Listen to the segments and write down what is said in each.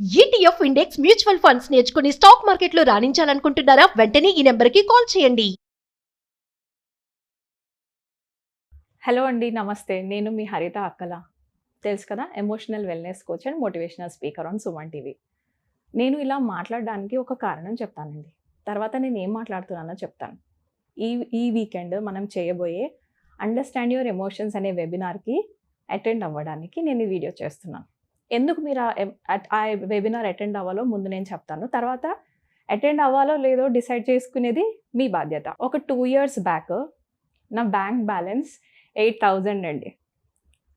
ETF index mutual funds నేర్చుకుని stock మార్కెట్లో రాణించాలనుకుంటున్నారా? వెంటనే ఈ నెంబర్కి కాల్ చేయండి. హలో అండి, నమస్తే. నేను మీ హరిత అక్కల. తెలుసు కదా, emotional wellness coach and motivational speaker on Suman TV. నేను ఇలా మాట్లాడడానికి ఒక కారణం చెప్తానండి. తర్వాత నేను ఏం మాట్లాడుతున్నానో చెప్తాను. ఈ ఈ వీకెండ్ మనం చేయబోయే అండర్స్టాండ్ యువర్ ఎమోషన్స్ అనే వెబినార్కి అటెండ్ అవ్వడానికి నేను ఈ వీడియో చేస్తున్నాను. ఎందుకు మీరు ఆ వెబినార్ అటెండ్ అవ్వాలో ముందు నేను చెప్తాను. తర్వాత అటెండ్ అవ్వాలో లేదో డిసైడ్ చేసుకునేది మీ బాధ్యత. ఒక 2 years బ్యాక్ నా బ్యాంక్ బ్యాలెన్స్ 8,000 అండి.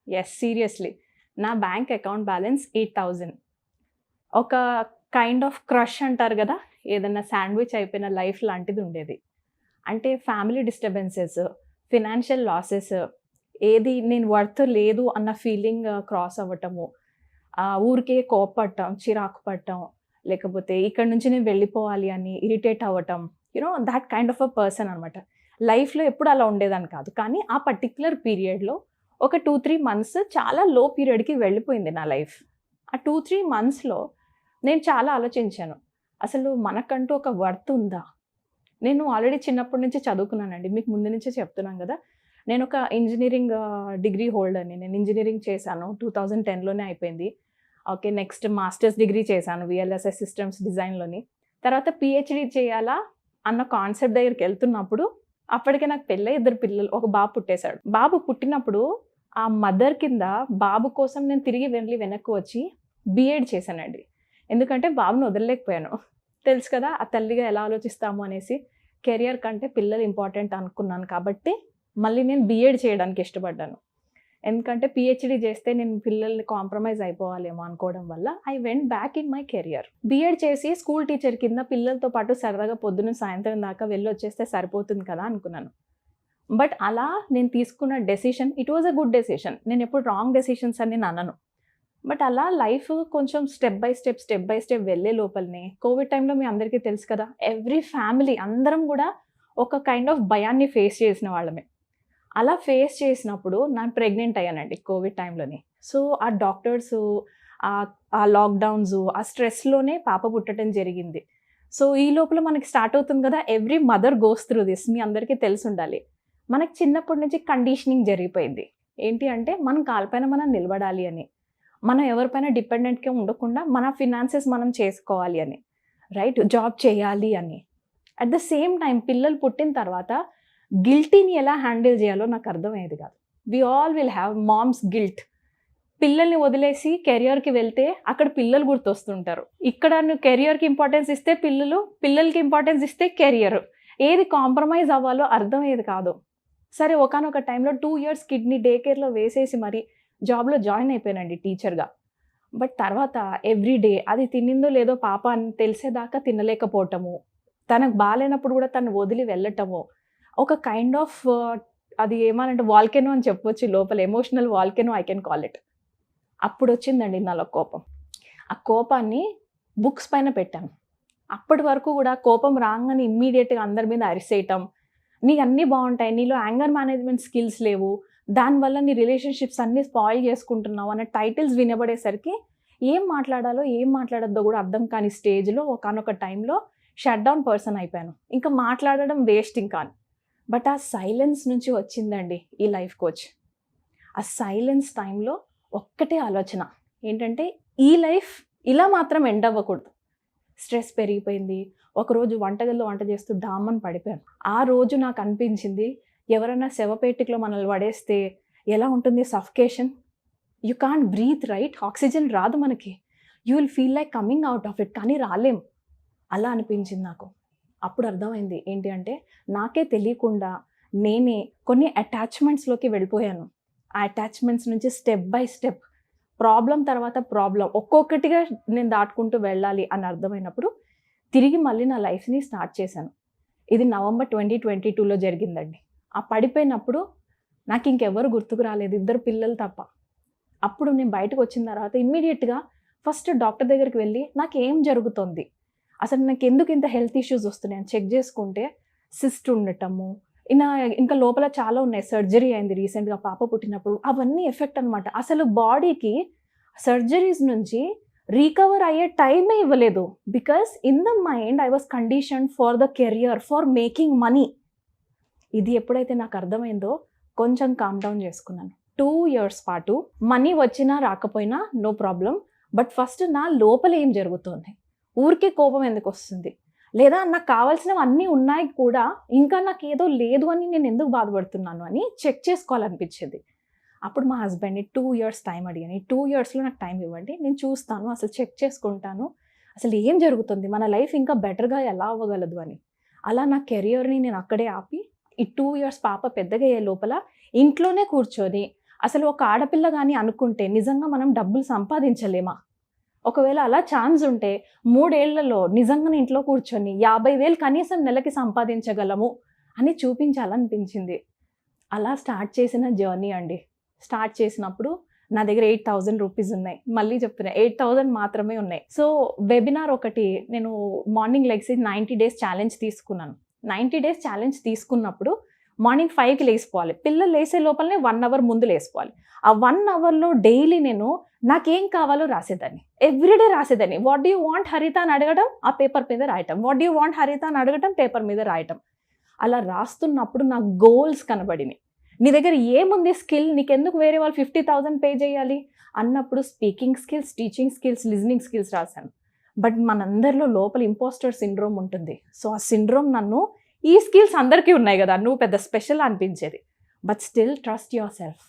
ఎస్, సీరియస్లీ నా బ్యాంక్ అకౌంట్ బ్యాలెన్స్ 8,000. ఒక కైండ్ ఆఫ్ క్రష్ అంటారు కదా, ఏదన్నా శాండ్విచ్ అయిపోయిన లైఫ్ లాంటిది ఉండేది. అంటే ఫ్యామిలీ డిస్టర్బెన్సెస్, ఫినాన్షియల్ లాసెస్, ఏది నేను వర్త్ లేదు అన్న ఫీలింగ్ క్రాస్ అవ్వటము, ఊరికే కోప్పడటం, చిరాకు పడటం, లేకపోతే ఇక్కడ నుంచి నేను వెళ్ళిపోవాలి అని ఇరిటేట్ అవ్వటం, that kind of a person అనమాట. లైఫ్లో ఎప్పుడు అలా ఉండేదాన్ని కాదు, కానీ ఆ పర్టిక్యులర్ పీరియడ్లో ఒక 2-3 months చాలా లో పీరియడ్కి వెళ్ళిపోయింది నా లైఫ్. ఆ 2-3 monthsలో నేను చాలా ఆలోచించాను, అసలు మనకంటూ ఒక వర్త్ ఉందా? నేను ఆల్రెడీ చిన్నప్పటి నుంచి చదువుకున్నానండి, మీకు ముందు నుంచే చెప్తున్నాను కదా. నేను ఒక ఇంజనీరింగ్ డిగ్రీ హోల్డర్ని. నేను ఇంజనీరింగ్ చేశాను, 2010లోనే అయిపోయింది. ఓకే, నెక్స్ట్ మాస్టర్స్ డిగ్రీ చేశాను VLSI సిస్టమ్స్ డిజైన్లోని. తర్వాత పిహెచ్డి చేయాలా అన్న కాన్సెప్ట్ దగ్గరికి వెళ్తున్నప్పుడు అప్పటికే నాకు పెళ్ళై 2 పిల్లలు, ఒక బాబు పుట్టేశాడు. బాబు పుట్టినప్పుడు ఆ మదర్ కింద బాబు కోసం నేను తిరిగి వెనక్కి వచ్చి బీఎడ్ చేశానండి. ఎందుకంటే బాబుని వదలలేకపోయాను. తెలుసు కదా, ఆ తల్లిగా ఎలా ఆలోచిస్తాము అనేసి. కెరియర్ కంటే పిల్లలు ఇంపార్టెంట్ అనుకున్నాను కాబట్టి మళ్ళీ నేను బీఎడ్ చేయడానికి ఇష్టపడ్డాను. ఎందుకంటే పిహెచ్డి చేస్తే నేను పిల్లల్ని కాంప్రమైజ్ అయిపోవాలేమో అనుకోవడం వల్ల I went back in my career. B Ed చేసి స్కూల్ టీచర్ కింద పిల్లలతో పాటు సరదాగా పొద్దున్న సాయంత్రం దాకా వెళ్ళి వచ్చేస్తే సరిపోతుంది కదా అనుకున్నాను. బట్ అలా నేను తీసుకున్న decision, it was a good decision. నేను ఎప్పుడు రాంగ్ డెసిషన్స్ అని నేను అనను. బట్ అలా లైఫ్ కొంచెం స్టెప్ బై స్టెప్ వెళ్ళే లోపలనే కోవిడ్ టైంలో మీ అందరికీ తెలుసు కదా, ఎవ్రీ ఫ్యామిలీ అందరం కూడా ఒక కైండ్ ఆఫ్ భయాన్ని ఫేస్ చేసిన వాళ్ళమే. అలా ఫేస్ చేసినప్పుడు నేను ప్రెగ్నెంట్ అయ్యానండి కోవిడ్ టైంలోని. సో ఆ డాక్టర్స్, ఆ లాక్డౌన్స్, ఆ స్ట్రెస్లోనే పాప పుట్టడం జరిగింది. సో ఈ లోపల మనకి స్టార్ట్ అవుతుంది కదా, every mother goes through this. మీ అందరికీ తెలిసి ఉండాలి. మనకి చిన్నప్పటి నుంచి కండిషనింగ్ జరిగిపోయింది. ఏంటి అంటే మనం కాళ్ళపైన మనం నిలబడాలి అని, మనం ఎవరిపైన డిపెండెంట్గా ఉండకుండా మన ఫినాన్సెస్ మనం చేసుకోవాలి అని, రైట్, జాబ్ చేయాలి అని. అట్ ద సేమ్ టైం పిల్లలు పుట్టిన తర్వాత గిల్టీని ఎలా హ్యాండిల్ చేయాలో నాకు అర్థమయ్యేది కాదు. We all will have mom's guilt. పిల్లల్ని వదిలేసి కెరియర్కి వెళ్తే అక్కడ పిల్లలు గుర్తొస్తుంటారు. ఇక్కడ నువ్వు కెరియర్కి ఇంపార్టెన్స్ ఇస్తే పిల్లలకి ఇంపార్టెన్స్ ఇస్తే కెరియర్, ఏది కాంప్రమైజ్ అవ్వాలో అర్థమయ్యేది కాదు. సరే, ఒకానొక టైంలో 2 years కిడ్నీ డే కేర్లో వేసేసి మరి జాబ్లో జాయిన్ అయిపోయానండి టీచర్గా. బట్ తర్వాత ఎవ్రీడే అది తినిందో లేదో పాప అని తెలిసేదాకా తినలేకపోవటము, తనకు బాగాలేనప్పుడు కూడా తను వదిలి వెళ్ళటము, ఒక కైండ్ ఆఫ్ అది ఏమనంటే వాల్కెనో అని చెప్పొచ్చు లోపల, emotional volcano I can call it. అప్పుడు వచ్చిందండి నాలో కోపం. ఆ కోపాన్ని బుక్స్ పైన పెట్టాను. అప్పటి వరకు కూడా కోపం రాగానే ఇమ్మీడియట్గా అందరి మీద అరిసేయటం, నీ అన్నీ బాగుంటాయి, నీలో యాంగర్ మేనేజ్మెంట్ స్కిల్స్ లేవు, దానివల్ల నీ రిలేషన్షిప్స్ అన్నీ స్పాయిల్ చేసుకుంటున్నావు అనే టైటిల్స్ వినబడేసరికి ఏం మాట్లాడాలో ఏం మాట్లాడద్దో కూడా అర్థం కాని స్టేజ్లో ఒకానొక టైంలో షట్ డౌన్ పర్సన్ అయిపోయాను. ఇంకా మాట్లాడడం వేస్ట్ ఇంకా. బట్ ఆ సైలెన్స్ నుంచి వచ్చిందండి ఈ లైఫ్ కోచ్. ఆ సైలెన్స్ టైంలో ఒక్కటే ఆలోచన ఏంటంటే, ఈ లైఫ్ ఇలా మాత్రం ఎండ్ అవ్వకూడదు. స్ట్రెస్ పెరిగిపోయింది. ఒకరోజు వంటగదిలో వంట చేస్తూ డామ్మని పడిపోయాను. ఆ రోజు నాకు అనిపించింది, ఎవరైనా శవపేటికలో మనల్ని పడేస్తే ఎలా ఉంటుంది suffocation. You can't breath, right, oxygen రాదు మనకి. You will feel like coming out of it, కానీ రాలేం. అలా అనిపించింది నాకు. అప్పుడు అర్థమైంది ఏంటి అంటే, నాకే తెలియకుండా నేనే కొన్ని అటాచ్మెంట్స్లోకి వెళ్ళిపోయాను. ఆ అటాచ్మెంట్స్ నుంచి స్టెప్ బై స్టెప్, ప్రాబ్లం తర్వాత ప్రాబ్లం ఒక్కొక్కటిగా నేను దాటుకుంటూ వెళ్ళాలి అని అర్థమైనప్పుడు తిరిగి మళ్ళీ నా లైఫ్ని స్టార్ట్ చేశాను. ఇది November 2022లో జరిగిందండి. ఆ పడిపోయినప్పుడు నాకు ఇంకెవరు గుర్తుకు రాలేదు, 2 పిల్లలు తప్ప. అప్పుడు నేను బయటకు వచ్చిన తర్వాత ఇమ్మీడియట్గా ఫస్ట్ డాక్టర్ దగ్గరికి వెళ్ళి నాకు ఏం జరుగుతుంది, అసలు నాకు ఎందుకు ఇంత హెల్త్ ఇష్యూస్ వస్తున్నాయని చెక్ చేసుకుంటే సిస్ట్ ఉండటము, ఇంకా లోపల చాలా ఉన్నాయి. సర్జరీ అయింది రీసెంట్గా పాప పుట్టినప్పుడు. అవన్నీ ఎఫెక్ట్ అనమాట. అసలు బాడీకి సర్జరీస్ నుంచి రీకవర్ అయ్యే టైమే ఇవ్వలేదు. Because in the mind I was condition for the career, for making money. ఇది ఎప్పుడైతే నాకు అర్థమైందో కొంచెం కామ్ డౌన్ చేసుకున్నాను. 2 years పాటు మనీ వచ్చినా రాకపోయినా నో ప్రాబ్లం, బట్ ఫస్ట్ నా లోపల ఏం జరుగుతుంది, ఊరికే కోపం ఎందుకు వస్తుంది, లేదా నాకు కావాల్సినవి అన్నీ ఉన్నాయి కూడా ఇంకా నాకు ఏదో లేదు అని నేను ఎందుకు బాధపడుతున్నాను అని చెక్ చేసుకోవాలనిపించేది. అప్పుడు మా హస్బెండ్ని 2 years టైం అడిగాను. ఈ 2 yearsలో నాకు టైం ఇవ్వండి, నేను చూస్తాను, అసలు చెక్ చేసుకుంటాను అసలు ఏం జరుగుతుంది, మన లైఫ్ ఇంకా బెటర్గా ఎలా అవ్వగలదు అని. అలా నా కెరియర్ని నేను అక్కడే ఆపి ఈ 2 years పాప పెద్దగా అయ్యే లోపల ఇంట్లోనే కూర్చొని అసలు ఒక ఆడపిల్ల కానీ అనుకుంటే నిజంగా మనం డబ్బులు సంపాదించలేమా, ఒకవేళ అలా ఛాన్స్ ఉంటే 3 ఏళ్లలో నిజంగానే ఇంట్లో కూర్చొని 50,000 కనీసం నెలకి సంపాదించగలము అని చూపించాలనిపించింది. అలా స్టార్ట్ చేసిన జర్నీ అండి. స్టార్ట్ చేసినప్పుడు నా దగ్గర 8,000 రూపీస్ ఉన్నాయి. మళ్ళీ చెప్తున్నా 8,000 మాత్రమే ఉన్నాయి. సో వెబినార్ ఒకటి నేను మార్నింగ్ లెగ్సి 90 days ఛాలెంజ్ తీసుకున్నాను. 90 days ఛాలెంజ్ తీసుకున్నప్పుడు మార్నింగ్ 5కి లేసిపోవాలి. పిల్లలు లేసే లోపలనే 1 hour ముందు లేసిపోవాలి. ఆ 1 hourలో డైలీ నేను నాకేం కావాలో రాసేదాన్ని, ఎవ్రీడే రాసేదాన్ని. What do you want Haritha అని అడగడం, ఆ పేపర్ మీద రాయటం, what do you want Haritha అని అడగటం, పేపర్ మీద రాయటం. అలా రాస్తున్నప్పుడు నాకు గోల్స్ కనబడినాయి. నీ దగ్గర ఏముంది స్కిల్, నీకెందుకు వేరే వాళ్ళు 50,000 పే చేయాలి అన్నప్పుడు speaking skills, teaching skills, listening skills రాశాను. బట్ మనందరిలో లోపల ఇంపోస్టర్ సిండ్రోమ్ ఉంటుంది. సో ఆ సిండ్రోమ్ నన్ను, ఈ స్కిల్స్ అందరికీ ఉన్నాయి కదా, నువ్వు పెద్ద స్పెషల్ అనిపించేది. But still trust your self.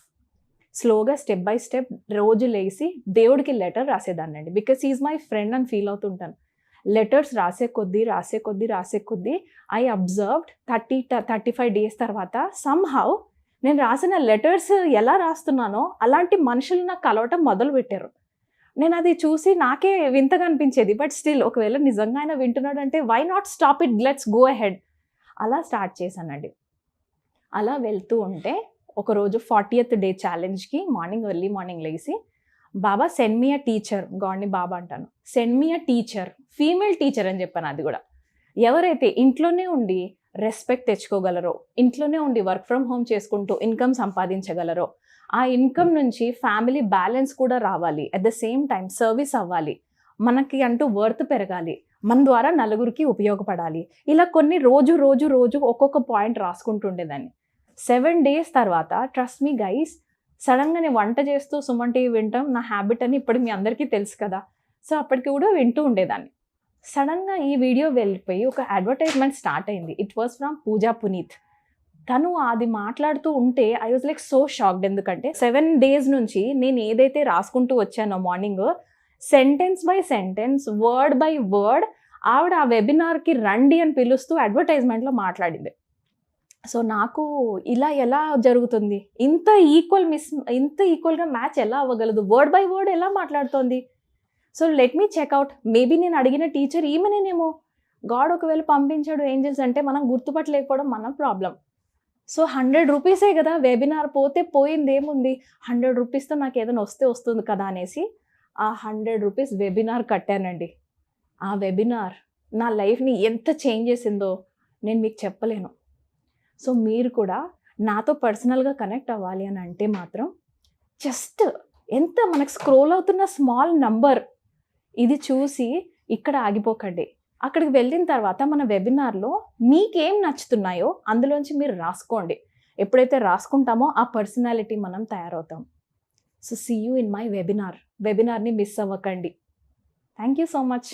స్లోగా స్టెప్ బై స్టెప్ రోజు లేసి దేవుడికి లెటర్ రాసేదాన్ని అండి. బికాస్ ఈజ్ మై ఫ్రెండ్ అని ఫీల్ అవుతుంటాను. లెటర్స్ రాసే కొద్దీ ఐ అబ్జర్వ్డ్ 35 days తర్వాత సమ్హౌ నేను రాసిన లెటర్స్ ఎలా రాస్తున్నానో అలాంటి మనుషులు నాకు కలవటం మొదలుపెట్టారు. నేను అది చూసి నాకే వింతగా అనిపించేది. బట్ స్టిల్ ఒకవేళ నిజంగా ఆయన వింటున్నాడు అంటే why not stop it, let's go ahead. అలా స్టార్ట్ చేశానండి. అలా వెళ్తూ ఉంటే ఒకరోజు 40th day ఛాలెంజ్కి ఎర్లీ మార్నింగ్ లేసి, బాబా సెండ్ మీ అ టీచర్, గాడ్ని బాబా అంటాను, send me a teacher, female teacher అని చెప్పాను. అది కూడా ఎవరైతే ఇంట్లోనే ఉండి రెస్పెక్ట్ తెచ్చుకోగలరో, ఇంట్లోనే ఉండి వర్క్ ఫ్రమ్ హోమ్ చేసుకుంటూ ఇన్కమ్ సంపాదించగలరో, ఆ ఇన్కమ్ నుంచి ఫ్యామిలీ బ్యాలెన్స్ కూడా రావాలి, at the same time service అవ్వాలి, మనకి అంటూ వర్త్ పెరగాలి, మన ద్వారా నలుగురికి ఉపయోగపడాలి, ఇలా కొన్ని రోజు ఒక్కొక్క పాయింట్ రాసుకుంటుండేదాన్ని. 7 days తర్వాత ట్రస్ట్ మీ గైస్, సడన్గా నేను వంట చేస్తూ సుమన్ టీవీ వింటాం నా హ్యాబిట్ అని ఇప్పుడు మీ అందరికీ తెలుసు కదా. సో అప్పటికి కూడా వింటూ ఉండేదాన్ని. సడన్గా ఈ వీడియో వెళ్ళిపోయి ఒక అడ్వర్టైజ్మెంట్ స్టార్ట్ అయింది. ఇట్ వాస్ ఫ్రమ్ పూజా పునీత్. తను అది మాట్లాడుతూ ఉంటే I was like so shocked. ఎందుకంటే 7 days నుంచి నేను ఏదైతే రాసుకుంటూ వచ్చానో morning, sentence by sentence, word by word, ఆవిడ ఆ వెబినార్కి రండి అని పిలుస్తూ అడ్వర్టైజ్మెంట్లో మాట్లాడింది. సో నాకు ఇలా ఎలా జరుగుతుంది, ఇంత ఈక్వల్గా మ్యాచ్ ఎలా అవ్వగలదు, వర్డ్ బై వర్డ్ ఎలా మాట్లాడుతోంది. So let me check out, maybe నేను అడిగిన టీచర్ ఈమెనేమో. గాడ్ ఒకవేళ పంపించాడు ఏంజల్స్ అంటే మనం గుర్తుపట్టలేకపోవడం మన ప్రాబ్లం. సో 100 రూపీసే కదా, వెబినార్ పోతే పోయింది ఏముంది, 100 రూపీస్తో నాకు ఏదైనా వస్తుంది కదా అనేసి ఆ 100 రూపీస్ వెబినార్ కట్టానండి. ఆ వెబినార్ నా లైఫ్ని ఎంత చేంజ్ చేసిందో నేను మీకు చెప్పలేను. సో మీరు కూడా నాతో పర్సనల్గా కనెక్ట్ అవ్వాలి అని అంటే మాత్రం జస్ట్ ఎంత మనకు స్క్రోల్ అవుతున్న స్మాల్ నంబర్ ఇది చూసి ఇక్కడ ఆగిపోకండి. అక్కడికి వెళ్ళిన తర్వాత మన వెబినార్లో మీకేం నచ్చుతున్నాయో అందులోంచి మీరు రాసుకోండి. ఎప్పుడైతే రాసుకుంటామో ఆ పర్సనాలిటీ మనం తయారవుతాం. So see you in my వెబినార్ని మిస్ అవ్వకండి. Thank you so much.